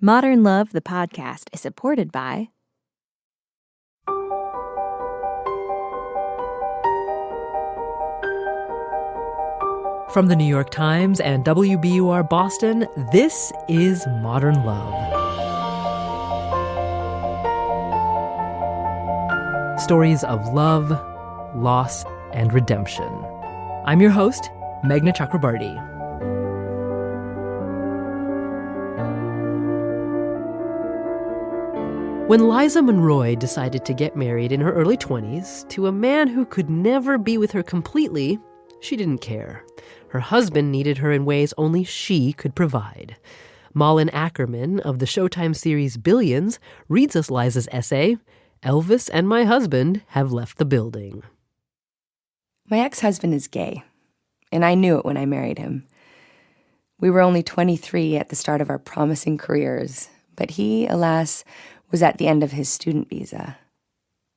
Modern Love, the podcast, is supported by From the New York Times and WBUR Boston, this is Modern Love. Stories of love, loss, and redemption. I'm your host, Meghna Chakrabarty. When Liza Monroy decided to get married in her early 20s to a man who could never be with her completely, she didn't care. Her husband needed her in ways only she could provide. Malin Akerman of the Showtime series Billions reads us Liza's essay, Elvis and My Husband Have Left the Building. My ex-husband is gay, and I knew it when I married him. We were only 23 at the start of our promising careers, but he, alas, was at the end of his student visa.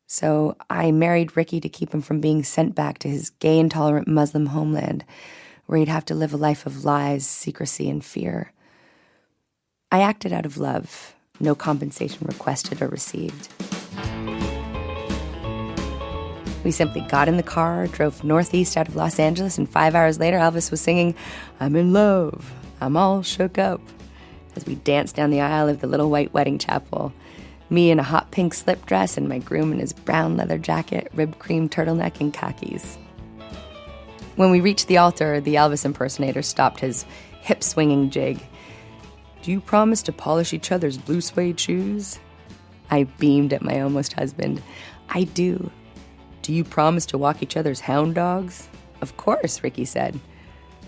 So I married Ricky to keep him from being sent back to his gay-intolerant Muslim homeland, where he'd have to live a life of lies, secrecy, and fear. I acted out of love, no compensation requested or received. We simply got in the car, drove northeast out of Los Angeles, and 5 hours later, Elvis was singing, "I'm in love, I'm all shook up," as we danced down the aisle of the little white wedding chapel, me in a hot pink slip dress and my groom in his brown leather jacket, ribbed cream turtleneck, and khakis. When we reached the altar, the Elvis impersonator stopped his hip-swinging jig. "Do you promise to polish each other's blue suede shoes?" I beamed at my almost husband. "I do." "Do you promise to walk each other's hound dogs?" "Of course," Ricky said.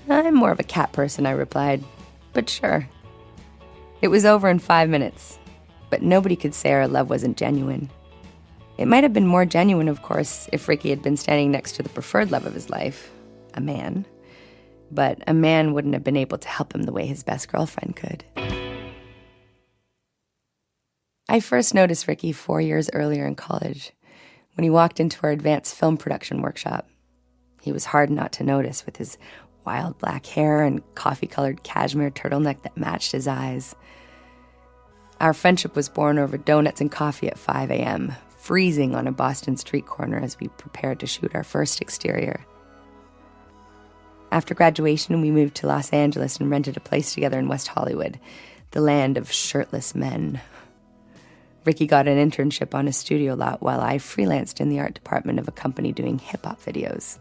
"I'm more of a cat person," I replied, "but sure." It was over in 5 minutes, but nobody could say our love wasn't genuine. It might have been more genuine, of course, if Ricky had been standing next to the preferred love of his life, a man. But a man wouldn't have been able to help him the way his best girlfriend could. I first noticed Ricky 4 years earlier in college, when he walked into our advanced film production workshop. He was hard not to notice with his wild black hair and coffee-colored cashmere turtleneck that matched his eyes. Our friendship was born over donuts and coffee at 5 a.m., freezing on a Boston street corner as we prepared to shoot our first exterior. After graduation, we moved to Los Angeles and rented a place together in West Hollywood, the land of shirtless men. Ricky got an internship on a studio lot while I freelanced in the art department of a company doing hip-hop videos.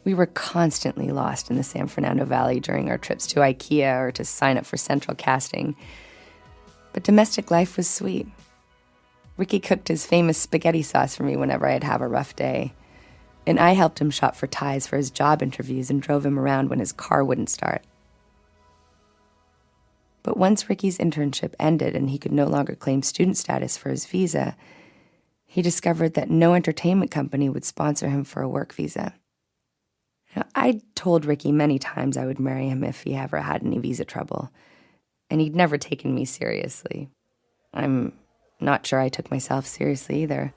We were constantly lost in the San Fernando Valley during our trips to IKEA or to sign up for Central Casting. But domestic life was sweet. Ricky cooked his famous spaghetti sauce for me whenever I'd have a rough day. And I helped him shop for ties for his job interviews and drove him around when his car wouldn't start. But once Ricky's internship ended and he could no longer claim student status for his visa, he discovered that no entertainment company would sponsor him for a work visa. Now, I'd told Ricky many times I would marry him if he ever had any visa trouble, and he'd never taken me seriously. I'm not sure I took myself seriously either.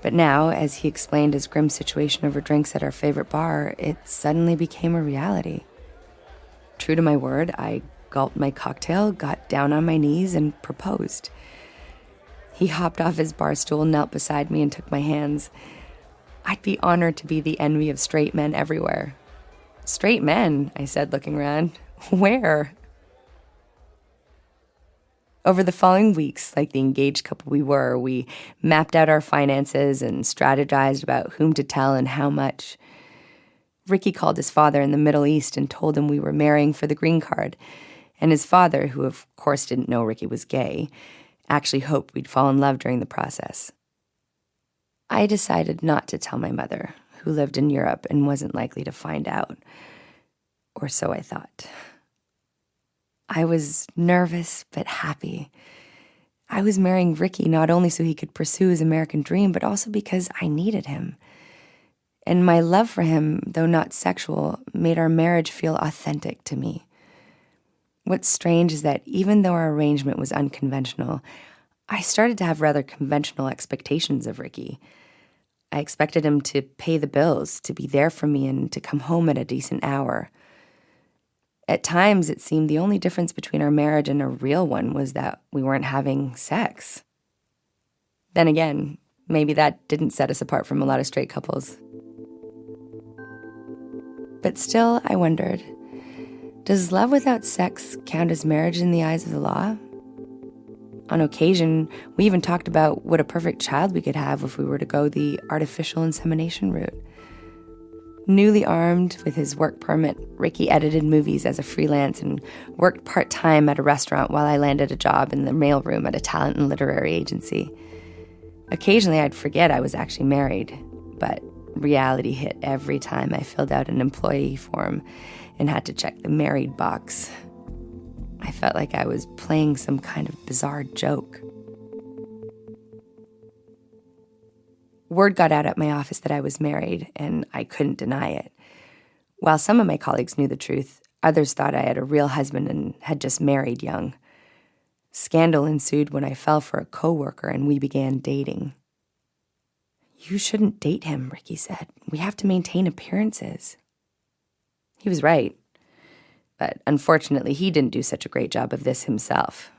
But now, as he explained his grim situation over drinks at our favorite bar, it suddenly became a reality. True to my word, I gulped my cocktail, got down on my knees, and proposed. He hopped off his bar stool, knelt beside me, and took my hands. I'd be honored to be the envy of straight men everywhere. "Straight men?" I said, looking around. "Where?" Over the following weeks, like the engaged couple we were, we mapped out our finances and strategized about whom to tell and how much. Ricky called his father in the Middle East and told him we were marrying for the green card, and his father, who of course didn't know Ricky was gay, actually hoped we'd fall in love during the process. I decided not to tell my mother, who lived in Europe and wasn't likely to find out. Or so I thought. I was nervous but happy. I was marrying Ricky not only so he could pursue his American dream, but also because I needed him. And my love for him, though not sexual, made our marriage feel authentic to me. What's strange is that even though our arrangement was unconventional, I started to have rather conventional expectations of Ricky. I expected him to pay the bills, to be there for me, and to come home at a decent hour. At times, it seemed the only difference between our marriage and a real one was that we weren't having sex. Then again, maybe that didn't set us apart from a lot of straight couples. But still, I wondered, does love without sex count as marriage in the eyes of the law? On occasion, we even talked about what a perfect child we could have if we were to go the artificial insemination route. Newly armed with his work permit, Ricky edited movies as a freelance and worked part-time at a restaurant while I landed a job in the mailroom at a talent and literary agency. Occasionally, I'd forget I was actually married, but reality hit every time I filled out an employee form and had to check the married box. I felt like I was playing some kind of bizarre joke. Word got out at my office that I was married, and I couldn't deny it. While some of my colleagues knew the truth, others thought I had a real husband and had just married young. Scandal ensued when I fell for a coworker and we began dating. "You shouldn't date him," Ricky said. "We have to maintain appearances." He was right. But unfortunately, he didn't do such a great job of this himself.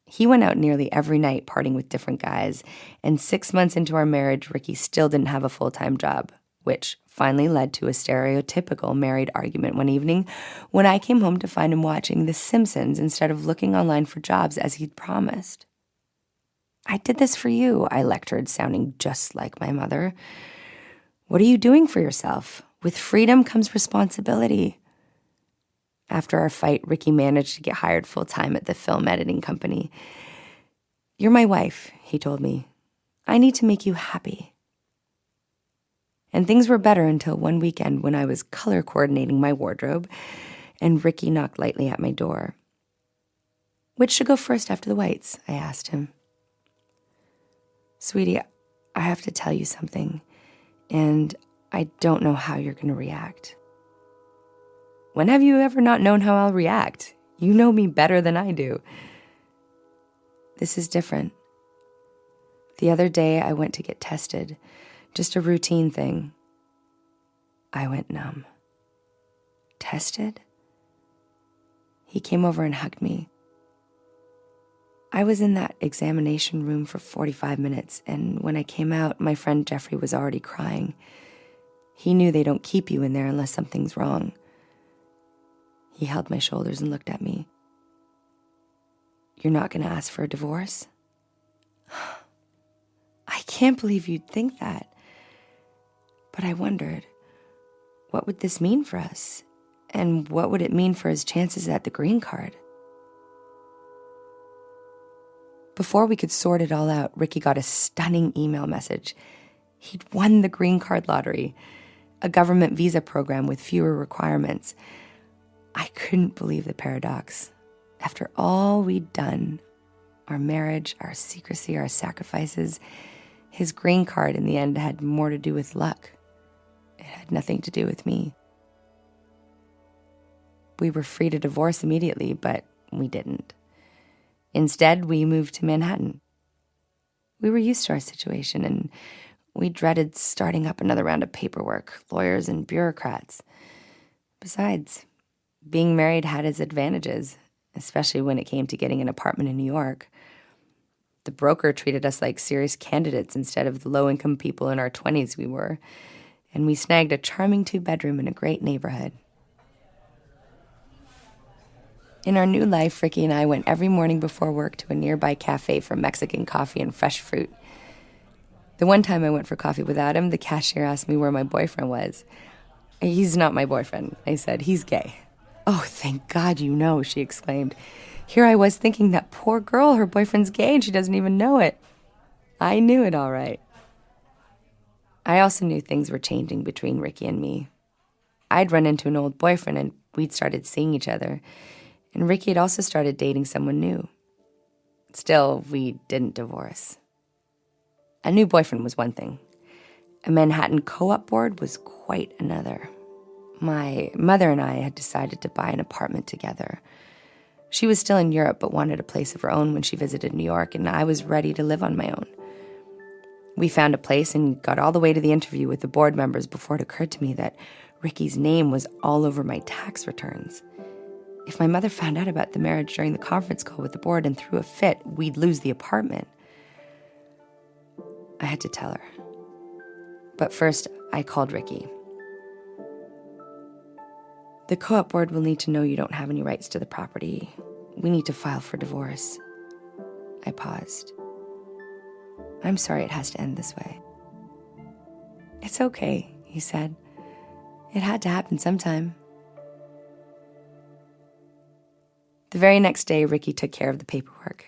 He went out nearly every night partying with different guys, and 6 months into our marriage, Ricky still didn't have a full-time job, which finally led to a stereotypical married argument one evening when I came home to find him watching The Simpsons instead of looking online for jobs as he'd promised. "I did this for you," I lectured, sounding just like my mother. "What are you doing for yourself? With freedom comes responsibility." After our fight, Ricky managed to get hired full-time at the film editing company. "You're my wife," he told me. "I need to make you happy." And things were better until one weekend when I was color coordinating my wardrobe and Ricky knocked lightly at my door. "Which should go first after the whites?" I asked him. "Sweetie, I have to tell you something, and I don't know how you're going to react." "When have you ever not known how I'll react? You know me better than I do." "This is different. The other day I went to get tested, just a routine thing." I went numb. "Tested?" He came over and hugged me. I was in that examination room for 45 minutes, and when I came out, my friend Jeffrey was already crying. He knew they don't keep you in there unless something's wrong. He held my shoulders and looked at me. "You're not going to ask for a divorce?" I can't believe you'd think that. But I wondered, what would this mean for us? And what would it mean for his chances at the green card? Before we could sort it all out, Ricky got a stunning email message. He'd won the green card lottery, a government visa program with fewer requirements. I couldn't believe the paradox. After all we'd done, our marriage, our secrecy, our sacrifices, his green card in the end had more to do with luck. It had nothing to do with me. We were free to divorce immediately, but we didn't. Instead, we moved to Manhattan. We were used to our situation, and we dreaded starting up another round of paperwork, lawyers and bureaucrats. Besides, being married had its advantages, especially when it came to getting an apartment in New York. The broker treated us like serious candidates instead of the low-income people in our 20s we were, and we snagged a charming 2-bedroom in a great neighborhood. In our new life, Ricky and I went every morning before work to a nearby cafe for Mexican coffee and fresh fruit. The one time I went for coffee without him, the cashier asked me where my boyfriend was. "He's not my boyfriend," I said. "He's gay." "Oh, thank God you know," she exclaimed. Here I was thinking, that poor girl, her boyfriend's gay and she doesn't even know it. I knew it all right. I also knew things were changing between Ricky and me. I'd run into an old boyfriend and we'd started seeing each other. And Ricky had also started dating someone new. Still, we didn't divorce. A new boyfriend was one thing. A Manhattan co-op board was quite another. My mother and I had decided to buy an apartment together. She was still in Europe but wanted a place of her own when she visited New York, and I was ready to live on my own. We found a place and got all the way to the interview with the board members before it occurred to me that Ricky's name was all over my tax returns. If my mother found out about the marriage during the conference call with the board and threw a fit, we'd lose the apartment. I had to tell her. But first, I called Ricky. The co-op board will need to know you don't have any rights to the property. We need to file for divorce. I paused. I'm sorry it has to end this way. It's okay, he said. It had to happen sometime. The very next day, Ricky took care of the paperwork.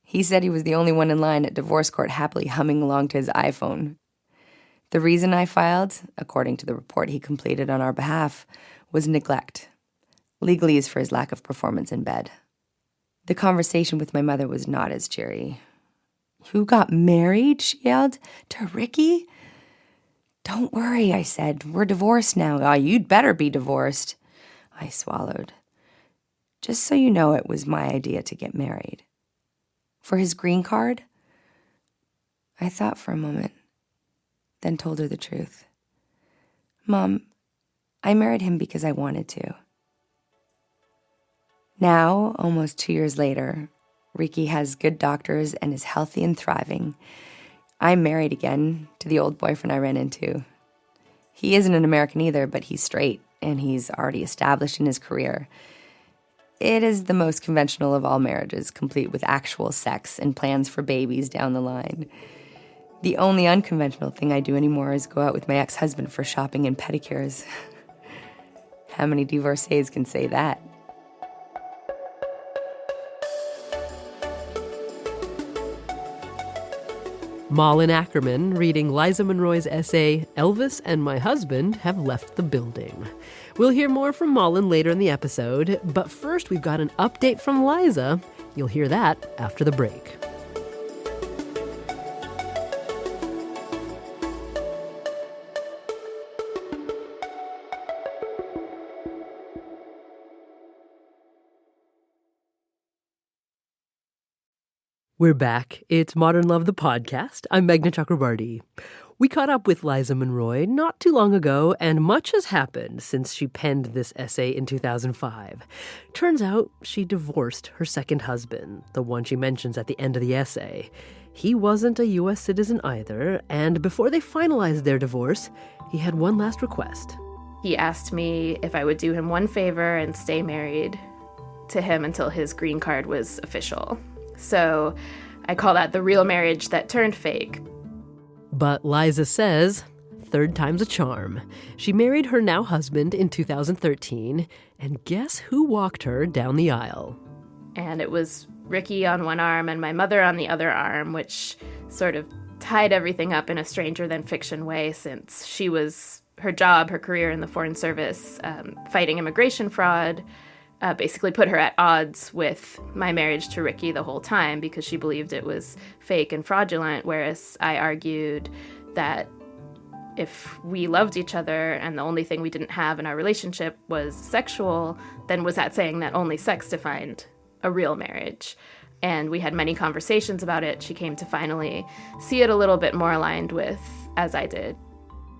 He said he was the only one in line at divorce court happily humming along to his iPhone. The reason I filed, according to the report he completed on our behalf, was neglect. Legalese for his lack of performance in bed. The conversation with my mother was not as cheery. You got married? She yelled. To Ricky? Don't worry, I said. We're divorced now. Oh, you'd better be divorced. I swallowed. Just so you know, it was my idea to get married. For his green card? I thought for a moment, then told her the truth. Mom, I married him because I wanted to. Now, almost 2 years later, Ricky has good doctors and is healthy and thriving. I'm married again to the old boyfriend I ran into. He isn't an American either, but he's straight, and he's already established in his career. It is the most conventional of all marriages, complete with actual sex and plans for babies down the line. The only unconventional thing I do anymore is go out with my ex-husband for shopping and pedicures. How many divorcees can say that? Malin Akerman reading Liza Monroy's essay, Elvis and My Husband Have Left the Building. We'll hear more from Malin later in the episode, but first we've got an update from Liza. You'll hear that after the break. We're back. It's Modern Love, the podcast. I'm Meghna Chakrabarti. We caught up with Liza Monroy not too long ago, and much has happened since she penned this essay in 2005. Turns out she divorced her second husband, the one she mentions at the end of the essay. He wasn't a U.S. citizen either, and before they finalized their divorce, he had one last request. He asked me if I would do him one favor and stay married to him until his green card was official. So I call that the real marriage that turned fake. But Liza says, third time's a charm. She married her now husband in 2013, and guess who walked her down the aisle? And it was Ricky on one arm and my mother on the other arm, which sort of tied everything up in a stranger-than-fiction way, since she was, her job, her career in the Foreign Service, fighting immigration fraud, basically put her at odds with my marriage to Ricky the whole time because she believed it was fake and fraudulent, whereas I argued that if we loved each other and the only thing we didn't have in our relationship was sexual, then was that saying that only sex defined a real marriage? And we had many conversations about it. She came to finally see it a little bit more aligned with as I did.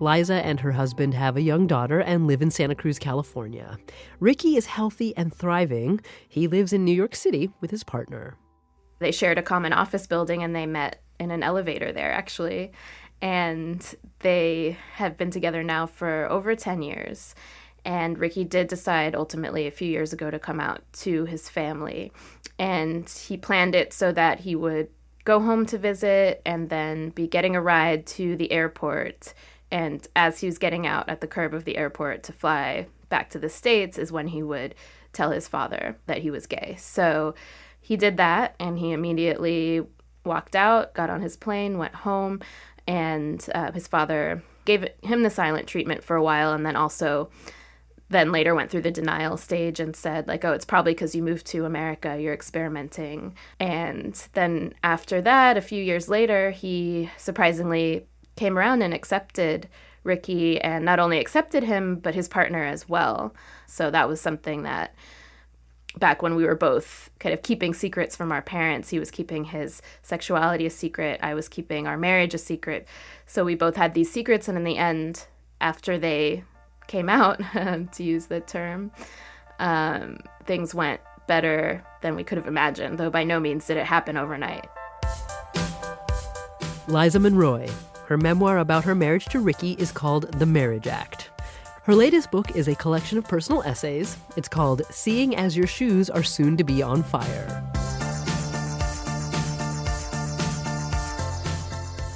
Liza and her husband have a young daughter and live in Santa Cruz, California. Ricky is healthy and thriving. He lives in New York City with his partner. They shared a common office building and they met in an elevator there, actually. And they have been together now for over 10 years. And Ricky did decide ultimately a few years ago to come out to his family. And he planned it so that he would go home to visit and then be getting a ride to the airport. And as he was getting out at the curb of the airport to fly back to the States is when he would tell his father that he was gay. So he did that, and he immediately walked out, got on his plane, went home, and his father gave him the silent treatment for a while, and then later went through the denial stage and said, like, oh, it's probably because you moved to America, you're experimenting. And then after that, a few years later, he surprisingly came around and accepted Ricky, and not only accepted him, but his partner as well. So that was something that back when we were both kind of keeping secrets from our parents, he was keeping his sexuality a secret, I was keeping our marriage a secret. So we both had these secrets, and in the end, after they came out, to use the term, things went better than we could have imagined, though by no means did it happen overnight. Liza Monroy. Her memoir about her marriage to Ricky is called The Marriage Act. Her latest book is a collection of personal essays. It's called Seeing as Your Shoes Are Soon to Be on Fire.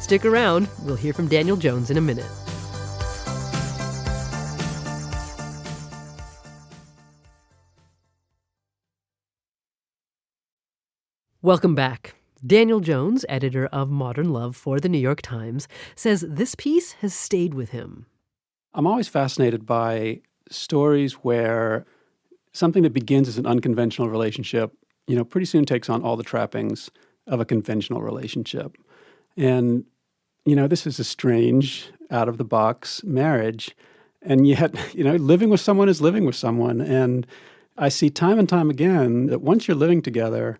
Stick around. We'll hear from Daniel Jones in a minute. Welcome back. Daniel Jones, editor of Modern Love for The New York Times, says this piece has stayed with him. I'm always fascinated by stories where something that begins as an unconventional relationship, pretty soon takes on all the trappings of a conventional relationship. And, this is a strange, out-of-the-box marriage. And yet, living with someone is living with someone. And I see time and time again that once you're living together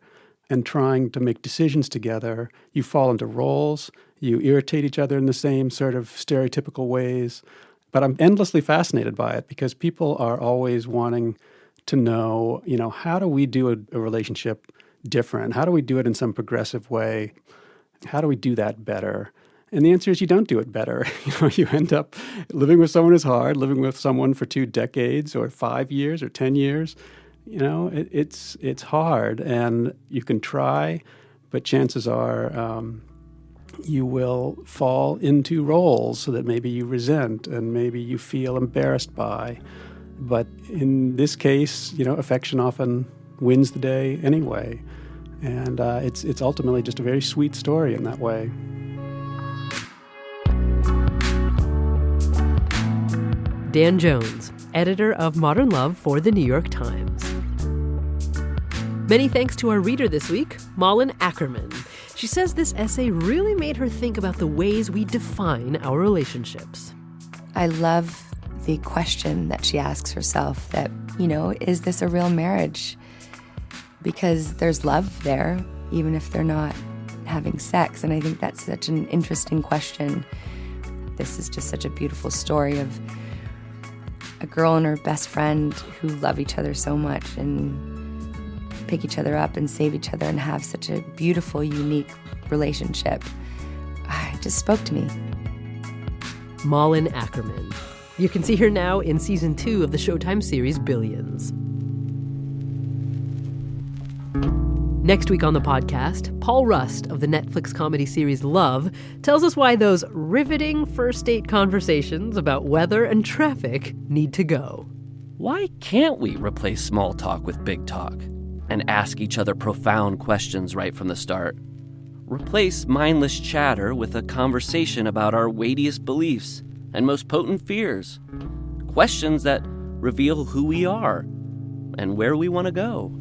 and trying to make decisions together, you fall into roles, you irritate each other in the same sort of stereotypical ways. But I'm endlessly fascinated by it because people are always wanting to know, how do we do a relationship different? How do we do it in some progressive way? How do we do that better? And the answer is you don't do it better. You end up living with someone is hard, living with someone for 2 decades or 5 years or 10 years. It's hard, and you can try, but chances are you will fall into roles so that maybe you resent and maybe you feel embarrassed by. But in this case, affection often wins the day anyway. And it's ultimately just a very sweet story in that way. Dan Jones, editor of Modern Love for The New York Times. Many thanks to our reader this week, Malin Akerman. She says this essay really made her think about the ways we define our relationships. I love the question that she asks herself that, is this a real marriage? Because there's love there, even if they're not having sex. And I think that's such an interesting question. This is just such a beautiful story of a girl and her best friend who love each other so much and pick each other up and save each other and have such a beautiful, unique relationship. It just spoke to me. Malin Akerman. You can see her now in season 2 of the Showtime series Billions. Next week on the podcast, Paul Rust of the Netflix comedy series Love tells us why those riveting first date conversations about weather and traffic need to go. Why can't we replace small talk with big talk and ask each other profound questions right from the start? Replace mindless chatter with a conversation about our weightiest beliefs and most potent fears. Questions that reveal who we are and where we want to go.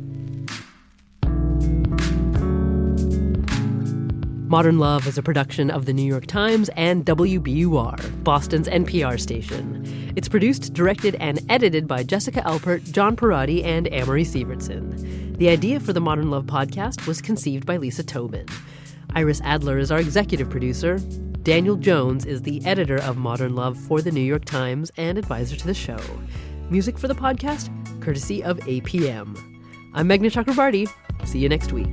Modern Love is a production of The New York Times and WBUR, Boston's NPR station. It's produced, directed, and edited by Jessica Alpert, John Perotti, and Amory Sievertson. The idea for the Modern Love podcast was conceived by Lisa Tobin. Iris Adler is our executive producer. Daniel Jones is the editor of Modern Love for The New York Times and advisor to the show. Music for the podcast, courtesy of APM. I'm Meghna Chakrabarti. See you next week.